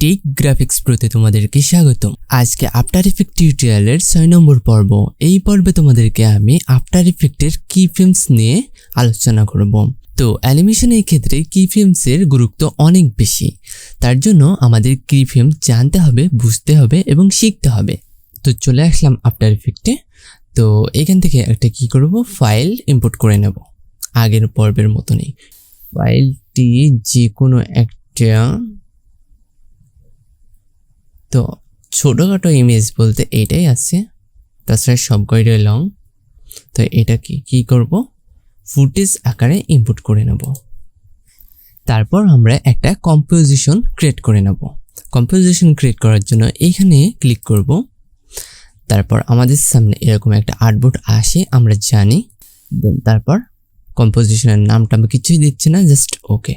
Take graphics প্রতি তোমাদেরকে স্বাগতম। আজকে আফটার ইফেক্ট টিউটোরিয়ালের 6 নম্বর পর্ব। এই পর্বে তোমাদেরকে আমি আফটার ইফেক্টের কি ফ্রেমস নিয়ে আলোচনা করব। তো অ্যানিমেশনের ক্ষেত্রে কি ফ্রেমসের গুরুত্ব অনেক বেশি। তার জন্য আমাদের কি ফ্রেম জানতে হবে, বুঝতে হবে এবং শিখতে হবে। তো চলে আসলাম আফটার ইফেক্টে। তো এখান থেকে একটা কি করব, ফাইল ইম্পোর্ট করে নেব আগের পর্বের মতনই। ফাইলটি যে কোনো একটা, তো ছোটোখাটো ইমেজ বলতে এইটাই আছে, তাছাড়া সব কয়টাই লং। তো এটা কি করব, ফুটেজ আকারে ইনপুট করে নেব। তারপর আমরা একটা কম্পোজিশন ক্রিয়েট করে নেব। কম্পোজিশন ক্রিয়েট করার জন্য এইখানে ক্লিক করব। তারপর আমাদের সামনে এরকম একটা আর্টবোর্ড আসে, আমরা জানি। দেন তারপর কম্পোজিশনের নামটা আমি কিছুই দিচ্ছি না, জাস্ট ওকে।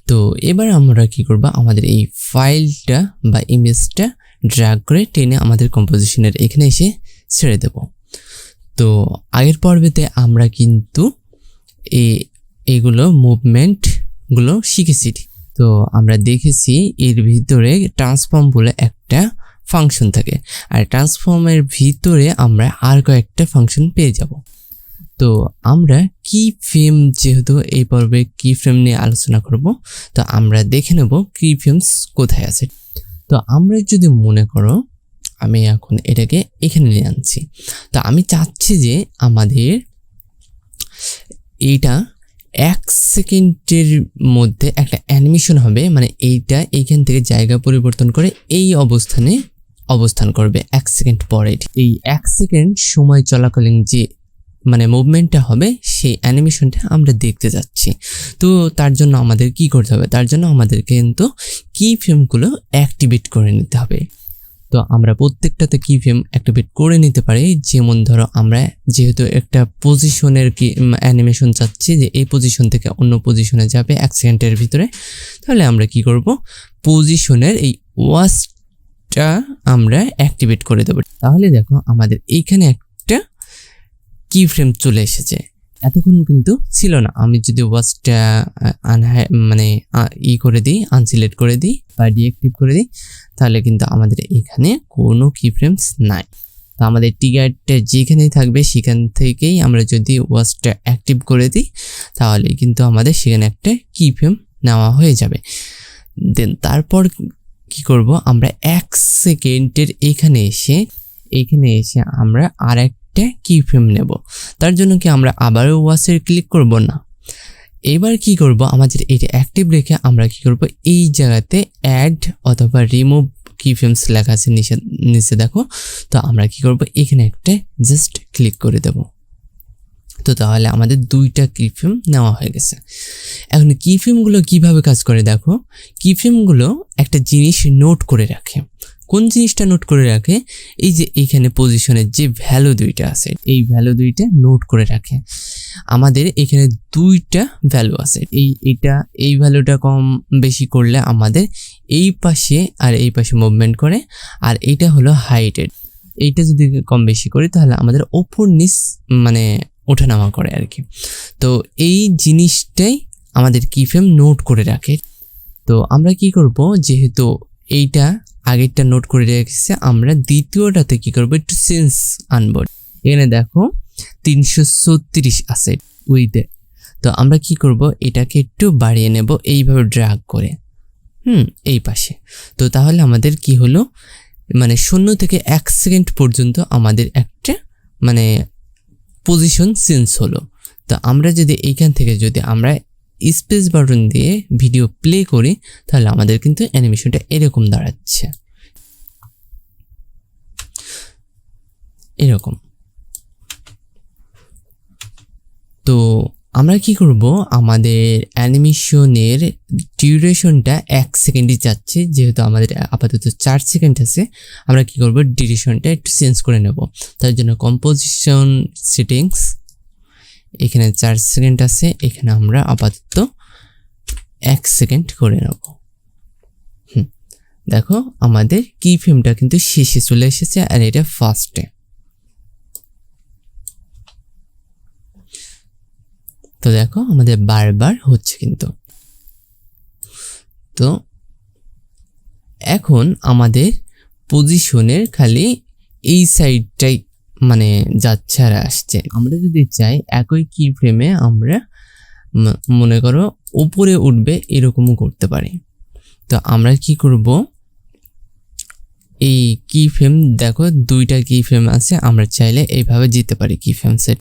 তো এবার আমরা কি করব, আমাদের এই ফাইলটা বা ইমেজটা ড্র্যাগ করে টেনে আমাদের কম্পোজিশনের এখানে এসে ছেড়ে দেব। তো আগের পর্বেতে আমরা কিন্তু এইগুলো মুভমেন্টগুলো শিখেছি। তো আমরা দেখেছি এর ভিতরে ট্রান্সফর্ম বলে একটা ফাংশন থাকে, আর ট্রান্সফর্মের ভিতরে আমরা আর কয়েকটা ফাংশন পেয়ে যাব। তো আমরা কি ফ্রেম, যেহেতু এই পর্বে কি ফ্রেম নিয়ে আলোচনা করব, তো আমরা দেখে নেব কি ফ্রেমস কোথায় আছে। তো আমরা যদি মনে করো আমি এখন এটাকে এখানে নিয়ে আনছি, তো আমি চাচ্ছি যে আমাদের এইটা 1 সেকেন্ডের মধ্যে একটা অ্যানিমেশন হবে, মানে এইটা এইখান থেকে জায়গা পরিবর্তন করে এই অবস্থানে অবস্থান করবে 1 সেকেন্ড পরে। এই 1 সেকেন্ড সময় চলাকালীন যে মানে মুভমেন্টটা হবে, সেই অ্যানিমেশনটা আমরা দেখতে যাচ্ছি। তো তার জন্য আমাদের কি করতে হবে, তার জন্য আমাদের কিন্তু কি ফ্রেমগুলো অ্যাক্টিভেট করে নিতে হবে। তো আমরা প্রত্যেকটাতে কি ফ্রেম অ্যাক্টিভেট করে নিতে পারি। যেমন ধরো আমরা যেহেতু একটা পজিশনের কি অ্যানিমেশন চাচ্ছি যে এই পজিশন থেকে অন্য পজিশনে যাবে 1 সেকেন্ডের ভিতরে, তাহলে আমরা কি করব, পজিশনের এই ওয়াচটা আমরা অ্যাক্টিভেট করে দেব। তাহলে দেখো আমাদের এইখানে একটা কি ফ্রেম চলে এসেছে, এতক্ষণ কিন্তু ছিল না। আমি যদি ওয়াচটা মানে করে দিই, আনসিলেক্ট করে দিই বা ডিঅ্যাক্টিভ করে দিই, তাহলে কিন্তু আমাদের এখানে কোনো কি ফ্রেমস নাই। তো আমাদের ট্রিগারটা যেখানেই থাকবে সেখান থেকেই আমরা যদি ওয়াচটা অ্যাক্টিভ করে দিই, তাহলে কিন্তু আমাদের সেখানে একটা কি ফ্রেম নেওয়া হয়ে যাবে। দেন তারপর কি করব, আমরা 1 সেকেন্ডের এখানে এসে আমরা আরেকটা কি ফ্রেম নেব। তার জন্য কি আমরা আবারও ওয়াচের ক্লিক করব না, এবার কি করব, আমাদের এটা অ্যাক্টিভ রেখে আমরা কি করব, এই জায়গাতে অ্যাড অথবা রিমুভ কি ফ্রেমস লেখা আছে নিচে দেখো। তো আমরা কি করব, এখানে একটা জাস্ট ক্লিক করে দেব। তো তাহলে আমাদের 2টা কি ফ্রেম নেওয়া হয়ে গেছে। এখন কি ফ্রেমগুলো কিভাবে কাজ করে দেখো। কি ফ্রেমগুলো একটা জিনিস নোট করে রাখে। কোন জিনিসটা নোট করে রাখে, এই যে এইখানে পজিশনের যে ভ্যালু 2টা আছে, এই ভ্যালু 2টা নোট করে রাখে। আমাদের এখানে 2টা ভ্যালু আছে, এই ভ্যালুটা কম বেশি করলে আমাদের এই পাশে আর এই পাশে মুভমেন্ট করে, আর এইটা হলো হাইটেড। এইটা যদি কম বেশি করি তাহলে আমাদের ওপর নিচ মানে ওঠানামা করে আর কি। তো এই জিনিসটাই আমাদের কি ফ্রেম নোট করে রাখে। তো আমরা কি করব, যেহেতু এইটা আগেরটা নোট করে রেখেছে, আমরা দ্বিতীয়টাতে কি করব, একটু চেঞ্জ আনবো। এখানে দেখো 336 আছে উইথে। তো আমরা কি করব, এটাকে একটু বাড়িয়ে নেব এইভাবে ড্র্যাগ করে এই পাশে। তো তাহলে আমাদের কি হলো, মানে 0 থেকে 1 সেকেন্ড পর্যন্ত আমাদের একটা মানে পজিশন চেঞ্জ হলো। তো আমরা যদি এইখান থেকে যদি আমরা স্পেস বাটন দিয়ে ভিডিও প্লে করি, তাহলে আমাদের কিন্তু অ্যানিমেশনটা এরকম দাঁড়াচ্ছে, এরকম। তো আমরা কি করব, আমাদের অ্যানিমেশনের ডিউরেশনটা 1 সেকেন্ডই যাচ্ছে, যেহেতু আমাদের আপাতত 4 সেকেন্ড আছে। আমরা কি করব, ডিউরেশনটা একটু চেঞ্জ করে নেব। তার জন্য কম্পোজিশন সেটিংস, এখানে 4 সেকেন্ড আছে, এখানে আমরা আপাতত 1 সেকেন্ড করে নেব। দেখো আমাদের কি ফ্রেমটা কিন্তু শেষে চলে এসেছে, আর এটা ফার্স্টে। তো দেখো আমাদের বারবার হচ্ছে কিন্তু। তো এখন আমাদের পজিশনের খালি এই সাইডটাই মানে যাচ্ছে আর আসছে। আমরা যদি চাই একই কি ফ্রেমে আমরা মনে করো উপরে উঠবে এরকমও করতে পারি। তো আমরা কি করব, এই কি ফ্রেম দেখো 2টা কি ফ্রেম আছে, আমরা চাইলে এইভাবে যেতে পারি কি ফ্রেম সেট।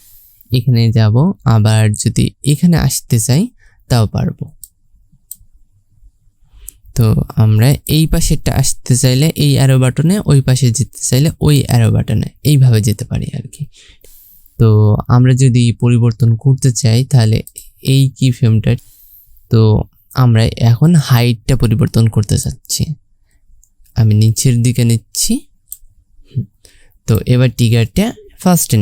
এখানে যাব, আবার যদি এখানে আসতে চাই তাও পারবো। তো আমরা এই পাশেরটা আসতে চাইলে এই অ্যারো বাটনে, ওই পাশে যেতে চাইলে ওই অ্যারো বাটনে, এইভাবে যেতে পারি আর কি। তো আমরা যদি পরিবর্তন করতে চাই তাহলে এই কি ফ্রেমটা, তো আমরা এখন হাইটটা পরিবর্তন করতে চাচ্ছি, আমি নিচের দিকে নিচ্ছি। তো এবার ট্রিগারটা ফার্স্টে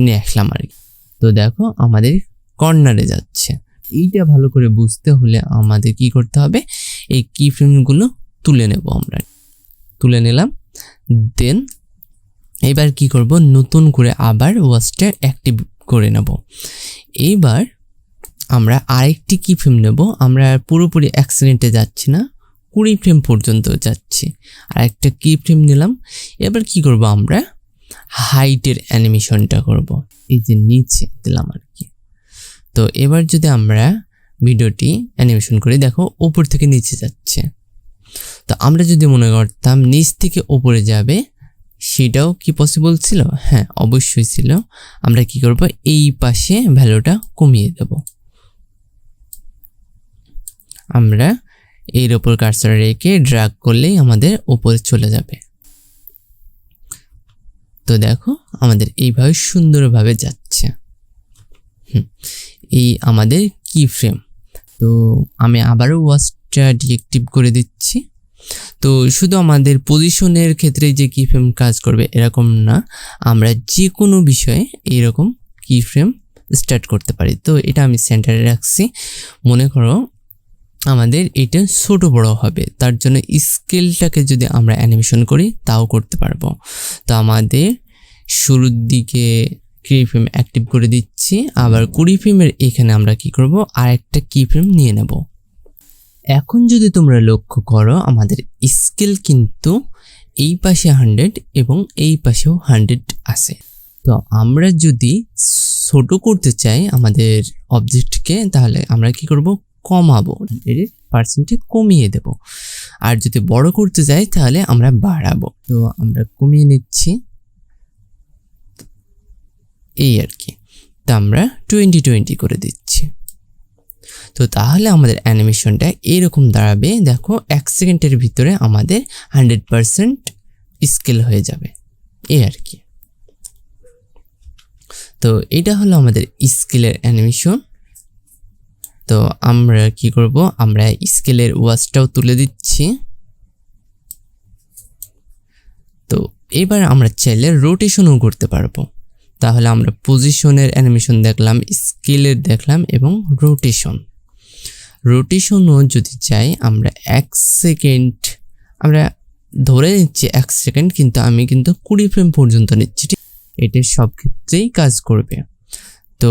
নিয়ে আসলাম আর কি। তো দেখো আমাদের কর্নারে যাচ্ছে। এইটা ভালো করে বুঝতে হলে আমাদের কি করতে হবে, এই কি ফ্রেমগুলো তুলে নেব। আমরা তুলে নিলাম, দেন এবার কি করব, নতুন করে আবার ওয়াচটা অ্যাক্টিভ করে নেব। এইবার আমরা আরেকটি কি ফ্রেম নেব, আমরা পুরোপুরি 1 সেকেন্ডে যাচ্ছি না, 20 ফ্রেম পর্যন্ত যাচ্ছি। আরেকটা কি ফ্রেম নিলাম। এবার কি করব, আমরা হাইটের অ্যানিমেশনটা করব, এই যে নিচে দিলাম আর কি। তো এবার যদি আমরা ভিডিওটি অ্যানিমেশন করি, দেখো উপর থেকে নিচে যাচ্ছে। তো আমরা যদি মনে করতাম নিচ থেকে উপরে যাবে, সেটাও কি পসিবল ছিল? হ্যাঁ, অবশ্যই ছিল। আমরা কি করব, এই পাশে ভ্যালুটা কমিয়ে দেব। আমরা এর উপর কার্সর রেখে ড্র্যাগ করলেই আমাদের উপরে চলে যাবে। তো দেখো আমাদের এইভাবে সুন্দরভাবে যাচ্ছে। এই আমাদের কি ফ্রেম। তো আমি আবারও ওয়াচটা ডিঅ্যাক্টিভ করে দিচ্ছি। তো শুধু আমাদের পজিশনের ক্ষেত্রে যে কি ফ্রেম কাজ করবে এরকম না, আমরা যে কোনো বিষয়ে এরকম কি ফ্রেম স্টার্ট করতে পারি। তো এটা আমি সেন্টারে রাখছি। মনে করো আমাদের এটা ছোট বড় হবে, তার জন্য স্কেলটাকে যদি আমরা অ্যানিমেশন করি তাও করতে পারবো। তো আমাদের শুরুর দিকে কি ফ্রেম অ্যাক্টিভ করে দিচ্ছি, আবার 20 ফ্রেমের এখানে আমরা কি করব, আরেকটা কি ফ্রেম নিয়ে নেব। এখন যদি তোমরা লক্ষ্য করো আমাদের স্কেল কিন্তু এই পাশে 100 এবং এই পাশেও 100 আছে। তো আমরা যদি ছোট করতে চাই আমাদের অবজেক্টকে, তাহলে আমরা কি করব, কমাবো, 100% কমিয়ে দেব। আর যদি বড় করতে চাই তাহলে আমরা বাড়াবো। তো আমরা কমিয়ে নিচ্ছি এই আর কি। তো আমরা 20 করে দিচ্ছি। তো তাহলে আমাদের অ্যানিমেশনটা এরকম দাঁড়াবে। দেখো 1 সেকেন্ডের ভিতরে আমাদের 100% স্কেল হয়ে যাবে এই আর কি। তো এটা হলো আমাদের স্কেলের অ্যানিমেশন। তো আমরা কি করব, আমরা স্কেলের ওয়াচটাও তুলে দিচ্ছি। তো এবার আমরা চাইলে রোটেশনও করতে পারবো। তাহলে আমরা পজিশনের অ্যানিমেশন দেখলাম, স্কেলের দেখলাম এবং রোটেশনও যদি চাই আমরা 1 সেকেন্ড, আমরা ধরে নিচ্ছি 1 সেকেন্ড, কিন্তু আমি কিন্তু 20 ফ্রেম পর্যন্ত নিচ্ছি। এটা সব ক্ষেত্রেই কাজ করবে। তো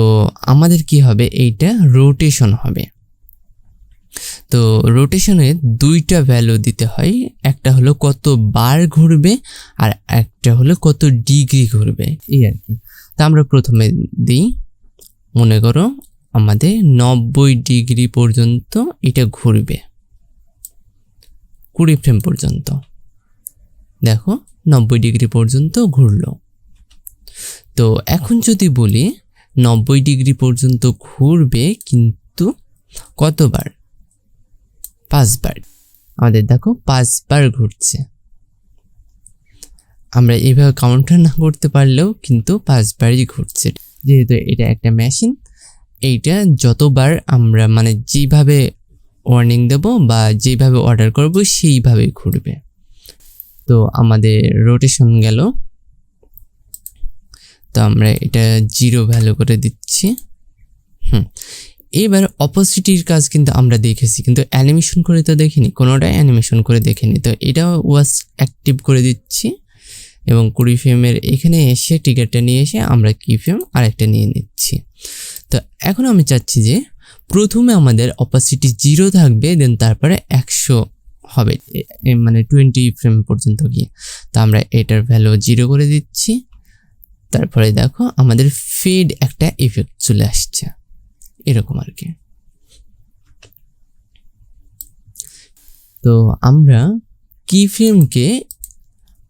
আমাদের কি হবে, এইটা রোটেশন হবে। তো রোটেশনে 2টা ভ্যালু দিতে হয়, একটা হলো কত বার ঘুরবে আর একটা হলো কত ডিগ্রি ঘুরবে এই আর কি। তো আমরা প্রথমে দিই, মনে করো আমাদের 90 ডিগ্রি পর্যন্ত এটা ঘুরবে, 20 ফ্রেম পর্যন্ত। দেখো 90 ডিগ্রি পর্যন্ত ঘুরলো। তো এখন যদি বলি 90 ডিগ্রি পর্যন্ত ঘুরবে, কিন্তু কতবার? 5 বার। আমাদের দেখো 5 বার ঘুরছে। আমরা এইভাবে কাউন্টার না করতে পারলেও কিন্তু 5 বারই ঘুরছে, যেহেতু এটা একটা মেশিন। এইটা যতবার আমরা মানে যেভাবে ওয়ার্নিং দেব বা যেভাবে অর্ডার করব সেইভাবে ঘুরবে। তো আমাদের রোটেশন গেল। তো আমরা এটা 0 ভ্যালু করে দিচ্ছি। এবার অপোজিটির কাজ কিন্তু আমরা দেখেছি, কিন্তু অ্যানিমেশন করে তো দেখিনি, কোনোটাই অ্যানিমেশন করে দেখিনি। তো এটাও ওয়াচ অ্যাক্টিভ করে দিচ্ছি এবং 20 ফ্রেমের এখানে এসে টিকারটা নিয়ে এসে আমরা কি ফ্রেম আরেকটা নিয়ে নিচ্ছি। তো এখন আমি চাচ্ছি যে প্রথমে আমাদের অপাসিটি 0 থাকবে, দেন তারপরে 100 হবে, মানে 20 ফ্রেম পর্যন্ত গিয়ে। তো আমরা এটার ভ্যালু 0 করে দিচ্ছি। তারপরে দেখো আমাদের ফেড একটা ইফেক্ট চলে আসছে, এরকম আর কি। তো আমরা কি ফ্রেমকে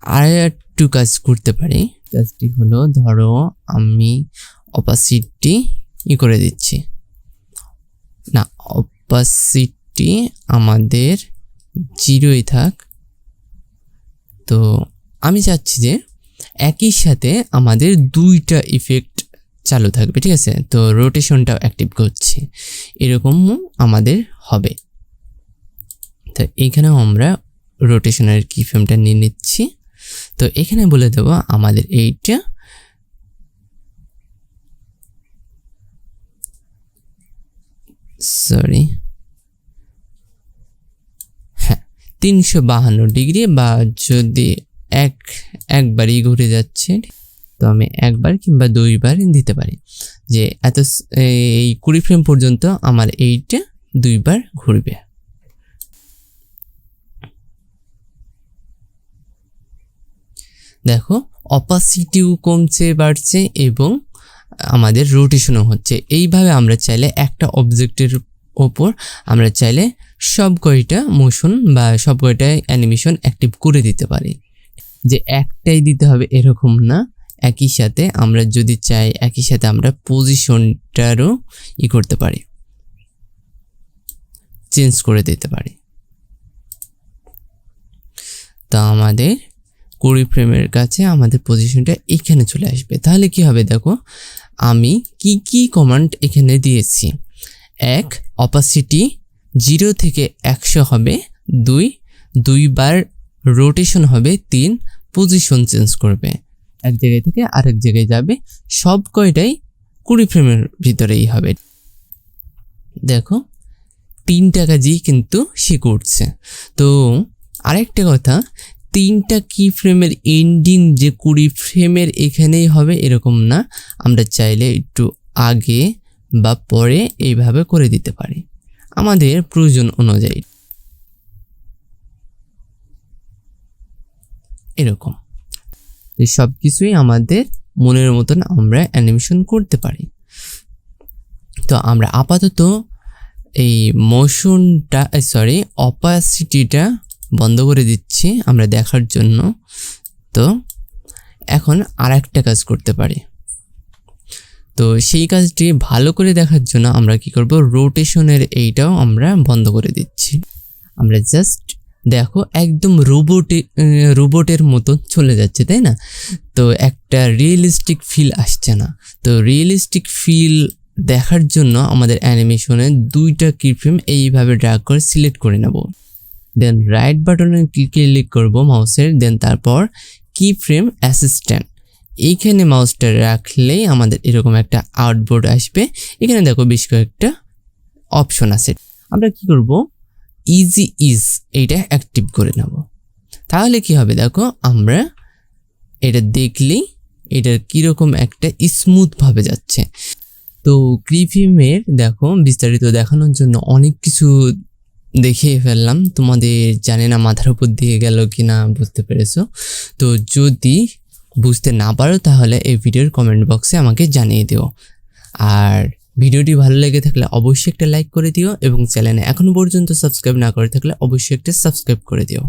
আর একটু কাজ করতে পারি। কাজটি হলো, ধরো আমি অপাসিটি করে দিচ্ছি, না অপাসিটি আমাদের 0ই থাক। তো আমি চাচ্ছি যে একই সাথে আমাদের 2টা ইফেক্ট চালু থাকবে, ঠিক আছে। তো রোটেশনটাও অ্যাক্টিভ করছি, এরকম আমাদের হবে। তো এইখানেও আমরা রোটেশনের কি ফ্রেমটা নিয়ে নিচ্ছি। তো এখানে বলে দেব আমাদের এইটা হ্যাঁ 352 ডিগ্রি, বা যদি একবারই ঘুরে যাচ্ছে, তো আমি একবার কিংবা 2বার দিতে পারি, যে এত এই 20 ফ্রেম পর্যন্ত আমার এইটা 2বার ঘুরবে। দেখো অপাসিটিও কমছে বাড়ছে এবং আমাদের রোটেশনও হচ্ছে। এইভাবে আমরা চাইলে একটা অবজেক্টের ওপর আমরা চাইলে সব কয়টা মোশন বা সব কয়টা অ্যানিমেশন অ্যাক্টিভ করে দিতে পারি, যে একটাই দিতে হবে এরকম না। একই সাথে আমরা যদি চাই একই সাথে আমরা পজিশনটারও করতে পারি, চেঞ্জ করে দিতে পারি। তো আমাদের 20 ফ্রেমের কাছে আমাদের পজিশনটা এখানে চলে আসবে। তাহলে কি হবে দেখো, আমি কি কমান্ড এখানে দিয়েছি। 1 অপাসিটি 0 থেকে 100 হবে, 2বার রোটেশন হবে, 3 পজিশন চেঞ্জ করবে, এক জায়গায় থেকে আরেক জায়গায় যাবে, সব কয়টাই 20 ফ্রেমের ভিতরেই হবে। দেখো 3টা কাজই কিন্তু সে করছে। তো আরেকটা কথা, 3টা কি ফ্রেমের এন্ডিং যে 20 ফ্রেমের এখানেই হবে এরকম না, আমরা চাইলে একটু আগে বা পরে এইভাবে করে দিতে পারি আমাদের প্রয়োজন অনুযায়ী, এরকম। সব কিছুই আমাদের মনের মতন আমরা অ্যানিমেশন করতে পারি। তো আমরা আপাতত এই মোশনটা অপাসিটিটা বন্ধ করে দিচ্ছি আমরা দেখার জন্য। তো এখন আরেকটা কাজ করতে পারি। তো সেই কাজটি ভালো করে দেখার জন্য আমরা কি করব, রোটেশনের এইটাও আমরা বন্ধ করে দিচ্ছি। আমরা জাস্ট দেখো একদম রোবটের মতো চলে যাচ্ছে, তাই না? তো একটা রিয়েলিস্টিক ফিল আসছে না। তো রিয়েলিস্টিক ফিল দেখার জন্য আমাদের অ্যানিমেশনে 2টা কিফ্রেম এইভাবে ড্র্যাগ করে সিলেক্ট করে নেব, দেন রাইট বাটনে ক্লিক করব মাউসের, দেন তারপর কিফ্রেম অ্যাসিস্ট্যান্ট, এইখানে মাউসটা রাখলেই আমাদের এরকম একটা আউটবোর্ড আসবে। এখানে দেখো বেশ কয়েকটা অপশন আছে। আমরা কি করব, ইজি ইজ এইটা অ্যাক্টিভ করে নেব। তাহলে কি হবে দেখো, আমরা এটা দেখলেই এটার কীরকম একটা স্মুথভাবে যাচ্ছে। তো কিফ্রেমের দেখো বিস্তারিত দেখানোর জন্য অনেক কিছু দেখিয়ে ফেললাম, তোমাদের জানি না মাথার উপর দিয়ে গেল কি না, বুঝতে পেরেছো? তো যদি বুঝতে না পারো তাহলে এই ভিডিওর কমেন্ট বক্সে আমাকে জানিয়ে দিও। আর ভিডিওটি ভালো লেগে থাকলে অবশ্যই একটা লাইক করে দিও এবং চ্যানেলে এখনো পর্যন্ত সাবস্ক্রাইব না করে থাকলে অবশ্যই একটা সাবস্ক্রাইব করে দিও।